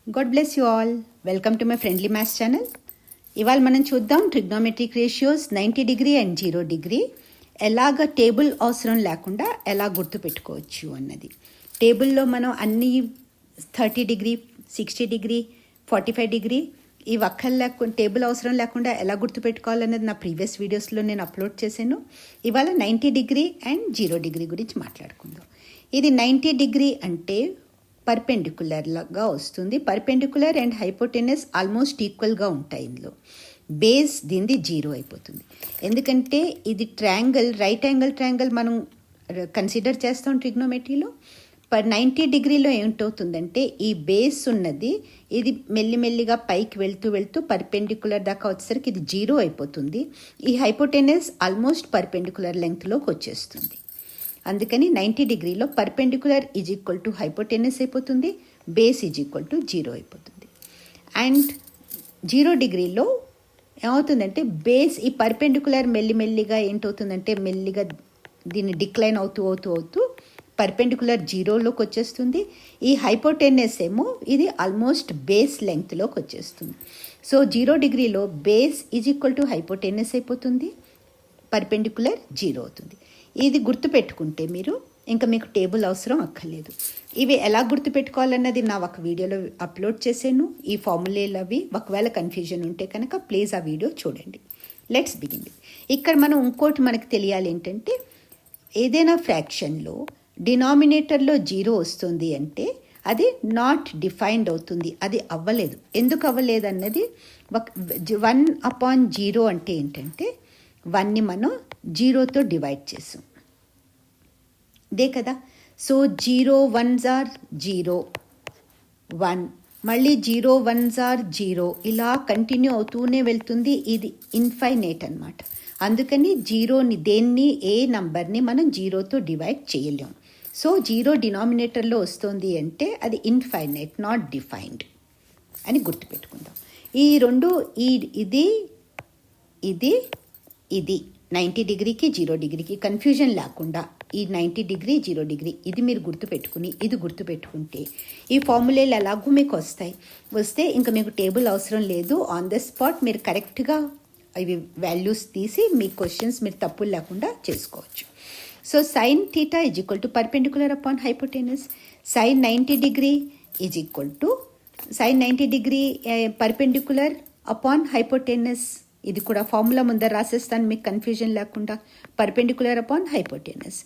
God bless you all. Welcome to my friendly maths channel. ఇవాళ మనం చూద్దాం trigonometric ratios 90 degree and 0 degree ఎలాగ table అవసరం లేకుండా ఎలా గుర్తుపెట్టుకోవచ్చు అన్నది. టేబుల్లో మనం అన్ని 30 డిగ్రీ 60 డిగ్రీ 45 డిగ్రీ ఈ ఒక్కలు లేకుండా టేబుల్ అవసరం లేకుండా ఎలా గుర్తుపెట్టుకోవాలన్నది నా ప్రీవియస్ వీడియోస్లో నేను అప్లోడ్ చేశాను. ఇవాళ 90 డిగ్రీ అండ్ 0 డిగ్రీ గురించి మాట్లాడుకుందాం. ఇది 90 డిగ్రీ అంటే పర్పెండిక్యులర్గా వస్తుంది. పర్పెండిక్యులర్ అండ్ హైపోటెనస్ ఆల్మోస్ట్ ఈక్వల్గా ఉంటాయి. ఇందులో బేస్ దీనిది 0 అయిపోతుంది. ఎందుకంటే ఇది ట్రయాంగిల్, రైట్ యాంగిల్ ట్రయాంగిల్ మనం కన్సిడర్ చేస్తాం ట్రిగ్నోమెట్రీలో. 90 డిగ్రీలో ఏమిటవుతుందంటే ఈ బేస్ ఉన్నది ఇది మెల్లిమెల్లిగా పైకి వెళ్తూ వెళ్తూ పర్పెండిక్యులర్ దాకా వచ్చేసరికి ఇది 0 అయిపోతుంది. ఈ హైపోటెనస్ ఆల్మోస్ట్ పర్పెండిక్యులర్ లెంగ్త్లోకి వచ్చేస్తుంది. అందుకని 90 డిగ్రీలో perpendicular is equal to hypotenuse అయిపోతుంది, బేస్ ఈజ్ ఈక్వల్ టు 0 అయిపోతుంది. అండ్ 0 డిగ్రీలో ఏమవుతుందంటే బేస్ ఈ పర్పెండిక్యులర్ మెల్లిమెల్లిగా ఏంటవుతుందంటే మెల్లిగా దీన్ని డిక్లైన్ అవుతూ పర్పెండిక్యులర్ 0లోకి వచ్చేస్తుంది. ఈ హైపోటెనస్ ఏమో ఇది ఆల్మోస్ట్ బేస్ లెంగ్త్లోకి వచ్చేస్తుంది. సో 0 డిగ్రీలో base is equal to hypotenuse అయిపోతుంది, పర్పెండిక్యులర్ 0 అవుతుంది. ఇది గుర్తుపెట్టుకుంటే మీరు ఇంకా మీకు టేబుల్ అవసరం అక్కర్లేదు. ఇవి ఎలా గుర్తుపెట్టుకోవాలన్నది నా ఒక వీడియోలో అప్లోడ్ చేశాను. ఈ ఫార్ములేలు అవి ఒకవేళ కన్ఫ్యూజన్ ఉంటే కనుక ప్లీజ్ ఆ వీడియో చూడండి. Let's begin. ఇక్కడ మనం ఇంకోటి మనకు తెలియాలి ఏంటంటే ఏదైనా ఫ్రాక్షన్లో డినామినేటర్లో 0 వస్తుంది అంటే అది నాట్ డిఫైన్డ్ అవుతుంది, అది అవ్వలేదు. ఎందుకు అవ్వలేదు అన్నది 1/0 అంటే ఏంటంటే 1ని మనం 0తో డివైడ్ చేసాం, ఇదే కదా. సో 0 1s are 0 1, మళ్ళీ 0 1s are 0, ఇలా కంటిన్యూ అవుతూనే వెళ్తుంది. ఇది ఇన్ఫైనైట్ అనమాట. అందుకని 0ని దేన్ని ఏ నంబర్ని మనం 0తో డివైడ్ చేయలేం. సో 0 డినామినేటర్లో వస్తుంది అంటే అది ఇన్ఫైనైట్, నాట్ డిఫైన్డ్ అని గుర్తుపెట్టుకుందాం. ఈ రెండు ఇది ఇది ఇది 90 డిగ్రీకి 0 డిగ్రీకి కన్ఫ్యూజన్ లేకుండా ఈ 90 డిగ్రీ 0 డిగ్రీ ఇది మీరు గుర్తుపెట్టుకుని ఇది గుర్తుపెట్టుకుంటే ఈ ఫార్ములేలు ఎలాగూ మీకు వస్తే ఇంకా మీకు టేబుల్ అవసరం లేదు. ఆన్ ద స్పాట్ మీరు కరెక్ట్గా ఇవి వాల్యూస్ తీసి మీ క్వశ్చన్స్ మీరు తప్పులు లేకుండా చేసుకోవచ్చు. So sine theta is equal to perpendicular upon hypotenuse. Sine 90 degree is equal to sine 90 degree perpendicular upon hypotenuse. ఇది కూడా ఫార్ములా ముందర రాసేస్తాను మీకు కన్ఫ్యూజన్ లేకుండా. పర్పెండిక్యులర్ అపాన్ హైపోటెనస్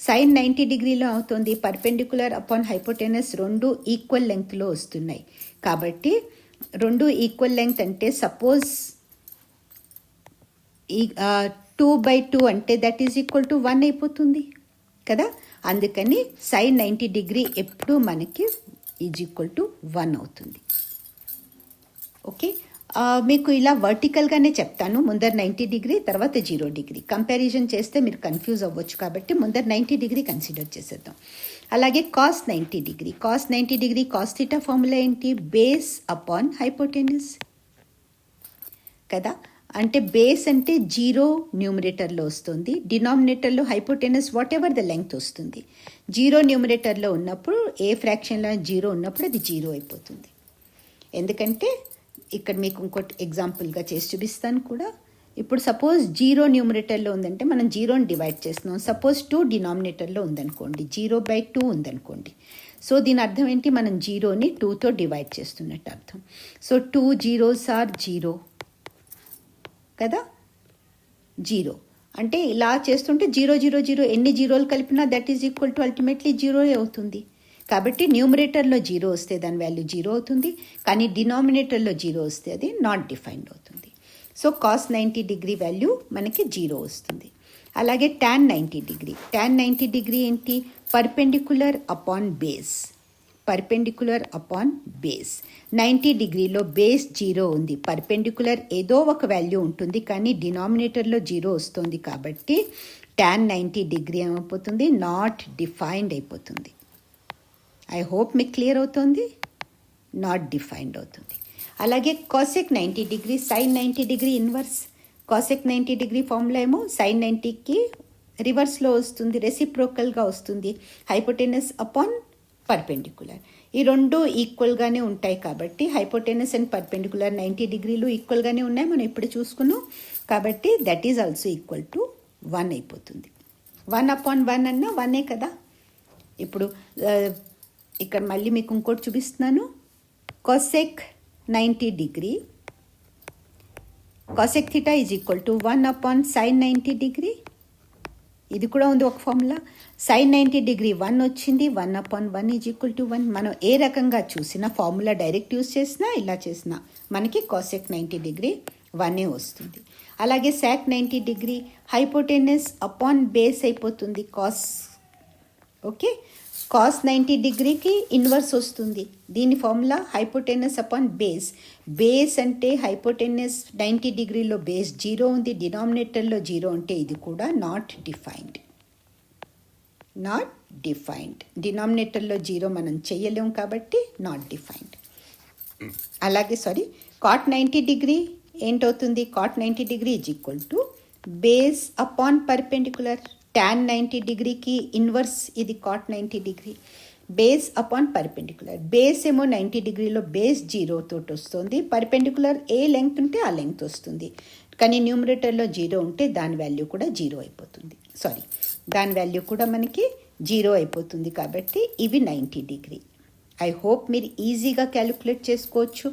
సైన్ 90 డిగ్రీలో అవుతుంది. పర్పెండిక్యులర్ అపాన్ హైపోటెనస్ రెండు ఈక్వల్ లెంగ్త్లో వస్తున్నాయి కాబట్టి రెండు ఈక్వల్ లెంగ్త్ అంటే సపోజ్ 2/2 అంటే దట్ ఈజ్ ఈక్వల్ టు 1 అయిపోతుంది కదా. అందుకని సైన్ 90 డిగ్రీ ఎప్పుడు మనకి ఈజ్ ఈక్వల్ టు 1 అవుతుంది. ఓకే, మీకు ఇలా వర్టికల్గానే చెప్తాను. ముందర 90 డిగ్రీ తర్వాత 0 డిగ్రీ కంపారిజన్ చేస్తే మీరు కన్ఫ్యూజ్ అవ్వచ్చు కాబట్టి ముందర 90 డిగ్రీ కన్సిడర్ చేసేద్దాం. అలాగే cos 90 degree cos theta formula ఏంటి? బేస్ అపాన్ హైపోటెనస్ కదా. అంటే బేస్ అంటే 0 న్యూమరేటర్లో వస్తుంది, డినామినేటర్లో hypotenuse whatever the length వస్తుంది. 0 న్యూమరేటర్లో ఉన్నప్పుడు ఏ ఫ్రాక్షన్లో 0 ఉన్నప్పుడు అది 0 అయిపోతుంది. ఎందుకంటే ఇక్కడ మీకు ఇంకోటి ఎగ్జాంపుల్గా చేసి చూపిస్తాను కూడా. ఇప్పుడు సపోజ్ 0 న్యూమరేటర్లో ఉందంటే మనం 0ని డివైడ్ చేస్తున్నాం. సపోజ్ 2 డినామినేటర్లో ఉందనుకోండి, 0/2 ఉందనుకోండి. సో దీని అర్థం ఏంటి? మనం 0ని 2తో డివైడ్ చేస్తున్నట్టు అర్థం. సో 2 zeros are 0 కదా. 0 అంటే ఇలా చేస్తుంటే 0 0 0 ఎన్ని జీరోలు కలిపినా that is equal to ultimately 0 అవుతుంది. కాబట్టి న్యూమరేటర్లో 0 వస్తే దాని వాల్యూ 0 అవుతుంది, కానీ డినామినేటర్లో 0 వస్తే అది నాట్ డిఫైన్డ్ అవుతుంది. సో కాస్ 90 డిగ్రీ వాల్యూ మనకి 0 వస్తుంది. అలాగే tan 90 డిగ్రీ ఏంటి? Perpendicular upon base. 90 డిగ్రీలో బేస్ 0 ఉంది, పర్పెండిక్యులర్ ఏదో ఒక వాల్యూ ఉంటుంది కానీ డినామినేటర్లో 0 వస్తుంది కాబట్టి tan 90 డిగ్రీ ఏమైపోతుంది? నాట్ డిఫైన్డ్ అయిపోతుంది. ఐ హోప్ మీకు క్లియర్ అవుతుంది. నాట్ డిఫైన్డ్ అవుతుంది. అలాగే cosec 90 degree sine 90 degree inverse. Cosec 90 degree formula ఏమో సైన్ 90కి రివర్స్లో వస్తుంది, రెసిప్రోకల్గా వస్తుంది. Hypotenuse upon perpendicular. ఈ రెండు ఈక్వల్గానే ఉంటాయి కాబట్టి హైపోటెనస్ అండ్ పర్పెండికులర్ 90 డిగ్రీలు ఈక్వల్గానే ఉన్నాయి, మనం ఇప్పుడు చూసుకున్నాం. కాబట్టి that is also equal to 1 అయిపోతుంది. 1/1 అన్నా 1 కదా. ఇప్పుడు ఇక్కడ మళ్ళీ మీకు ఇంకోటి చూపిస్తున్నాను. cosec 90 degree, cosec theta is equal to 1/sin 90 degree. ఇది కూడా ఉంది ఒక ఫార్ములా. sin 90 డిగ్రీ 1 వచ్చింది, 1/1 ఈజ్ ఈక్వల్ టు 1. మనం ఏ రకంగా చూసినా ఫార్ములా డైరెక్ట్ యూస్ చేసినా ఇలా చేసినా మనకి cosec 90 డిగ్రీ 1 వస్తుంది. అలాగే sec 90 degree hypotenuse upon base అయిపోతుంది కాస్. ఓకే, కాస్ 90 డిగ్రీకి ఇన్వర్స్ వస్తుంది. దీని formula hypotenuse upon base. Base అంటే హైపోటెనస్ 90 డిగ్రీలో బేస్ 0 ఉంది, డినామినేటర్లో 0 అంటే ఇది కూడా నాట్ డిఫైన్డ్. డినామినేటర్లో 0 మనం చేయలేం కాబట్టి నాట్ డిఫైన్డ్. అలాగే cot 90 డిగ్రీ ఏంటవుతుంది? cot 90 degree is equal to base upon perpendicular. tan 90 డిగ్రీకి ఇన్వర్స్ ఇది cot 90 degree. Base upon perpendicular. Base ఏమో 90 డిగ్రీలో బేస్ 0 తోటి వస్తుంది, పర్పెండికులర్ ఏ లెంగ్త్ ఉంటే ఆ లెంగ్త్ వస్తుంది. కానీ న్యూమరేటర్లో 0 ఉంటే దాని వాల్యూ కూడా 0 అయిపోతుంది. దాని వాల్యూ కూడా మనకి 0 అయిపోతుంది. కాబట్టి ఇవి 90 డిగ్రీ. ఐ హోప్ మీరు ఈజీగా క్యాలిక్యులేట్ చేసుకోవచ్చు.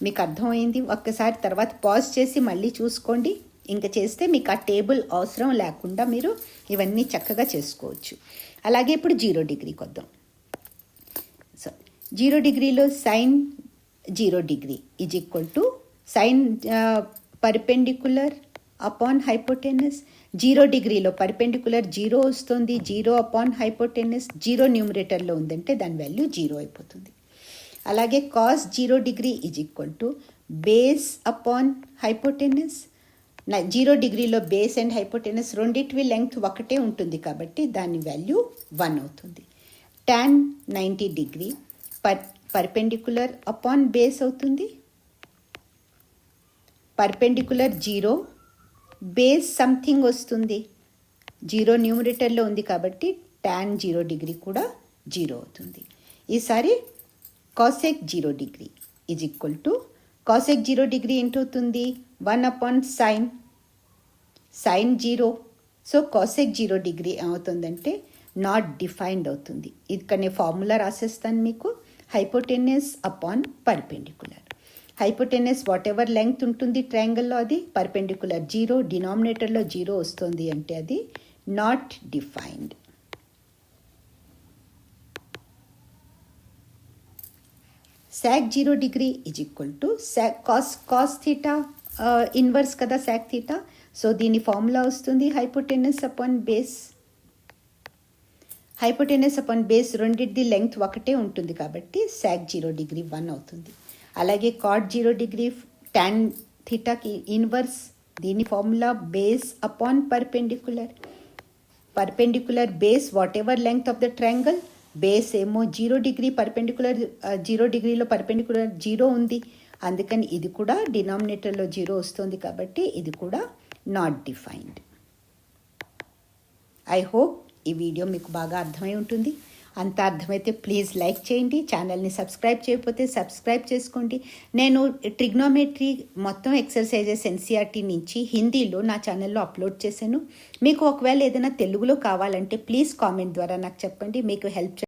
మీకు అర్థమైంది. ఒక్కసారి తర్వాత పాజ్ చేసి మళ్ళీ చూసుకోండి. ఇంకా చేస్తే మీకు ఆ టేబుల్ అవసరం లేకుండా మీరు ఇవన్నీ చక్కగా చేసుకోవచ్చు. అలాగే ఇప్పుడు 0 డిగ్రీకి వద్దాం. 0 డిగ్రీలో sin 0 degree is equal to sine perpendicular upon hypotenuse. 0 డిగ్రీలో పర్పెండికులర్ 0 వస్తుంది, 0 అపాన్ హైపోటెనస్. 0 న్యూమరేటర్లో ఉందంటే దాని వాల్యూ 0 అయిపోతుంది. అలాగే cos 0 degree is equal to base upon hypotenuse. 0 డిగ్రీలో బేస్ అండ్ హైపోటెనస్ రెండిటివి లెంగ్త్ ఒకటే ఉంటుంది కాబట్టి దాని వాల్యూ 1 అవుతుంది. tan 90 degree perpendicular upon base అవుతుంది. పర్పెండికులర్ 0, బేస్ సంథింగ్ వస్తుంది. 0 న్యూమరేటర్లో ఉంది కాబట్టి tan 0 డిగ్రీ కూడా 0 అవుతుంది. ఈసారి cosec 0 degree is equal to cosec 0 degree ఏంటవుతుంది? 1/sin 0. సో cosec 0 డిగ్రీ ఏమవుతుందంటే నాట్ డిఫైన్డ్ అవుతుంది. ఇక్కడ ఫార్ములా రాసేస్తాను మీకు. Hypotenuse upon perpendicular. Hypotenuse whatever length ఉంటుంది ట్రయాంగిల్లో అది పర్పెండికులర్ 0, డినామినేటర్లో 0 వస్తుంది అంటే అది not defined. sec 0 degree is equal to cos theta inverse కదా sec థీటా. సో దీని ఫార్ములా వస్తుంది hypotenuse upon base. Hypotenuse upon base రెండింటిది లెంగ్త్ ఒకటే ఉంటుంది కాబట్టి sec 0 డిగ్రీ 1 అవుతుంది. అలాగే cot 0 డిగ్రీ tan థీటాకి ఇన్వర్స్. దీని formula base upon perpendicular. Perpendicular base what ever length of the triangle. Base ఏమో 0 డిగ్రీ, పర్పెండికులర్ 0 డిగ్రీలో పర్పెండికులర్ 0 ఉంది, అందుకని ఇది కూడా డినామినేటర్లో 0 వస్తుంది కాబట్టి ఇది కూడా నాట్ డిఫైన్డ్. ఐ హోప్ ఈ వీడియో మీకు బాగా అర్థమై ఉంటుంది. అంత అర్థమైతే ప్లీజ్ లైక్ చేయండి. ఛానల్ని సబ్స్క్రైబ్ చేయకపోతే సబ్స్క్రైబ్ చేసుకోండి. నేను ట్రిగ్నోమెట్రీ మొత్తం ఎక్సర్సైజెస్ ఎన్సీఆర్టీ నుంచి హిందీలో నా ఛానల్లో అప్లోడ్ చేశాను. మీకు ఒకవేళ ఏదైనా తెలుగులో కావాలంటే ప్లీజ్ కామెంట్ ద్వారా నాకు చెప్పండి. మీకు హెల్ప్